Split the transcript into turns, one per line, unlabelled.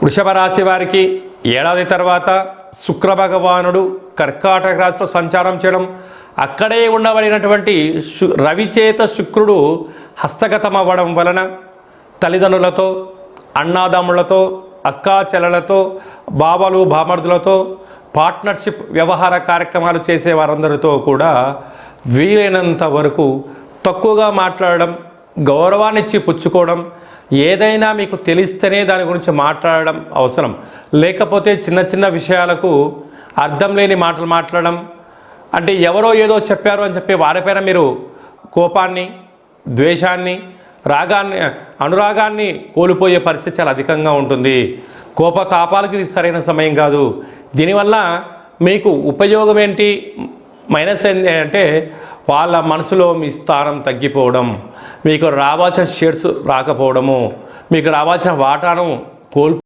వృషభ రాశి వారికి ఏడాది తర్వాత శుక్ర భగవానుడు కర్కాటక రాశిలో సంచారం చేయడం, అక్కడే ఉండబడినటువంటి రవిచేత శుక్రుడు హస్తగతం అవ్వడం వలన తల్లిదండ్రులతో, అన్నాదమ్ములతో, అక్కా చెల్లెలతో, బావలు బామర్దులతో, పార్ట్నర్షిప్ వ్యవహార కార్యక్రమాలు చేసే వారందరితో కూడా వీలైనంత వరకు తక్కువగా మాట్లాడడం, గౌరవాన్నిచ్చి పుచ్చుకోవడం, ఏదైనా మీకు తెలిస్తేనే దాని గురించి మాట్లాడడం అవసరం. లేకపోతే చిన్న చిన్న విషయాలకు అర్థం లేని మాటలు మాట్లాడడం, అంటే ఎవరో ఏదో చెప్పారు అని చెప్పి వారిపైన మీరు కోపాన్ని, ద్వేషాన్ని, అనురాగాన్ని కోల్పోయే పరిస్థితి చాలా అధికంగా ఉంటుంది. కోపతాపాలకి ఇది సరైన సమయం కాదు. దీనివల్ల మీకు ఉపయోగం ఏంటి, మైనస్ ఏంటి అంటే వాళ్ళ మనసులో మీ స్థానం తగ్గిపోవడం, మీకు రావాల్సిన షేర్స్ రాకపోవడము, మీకు రావాల్సిన వాటాను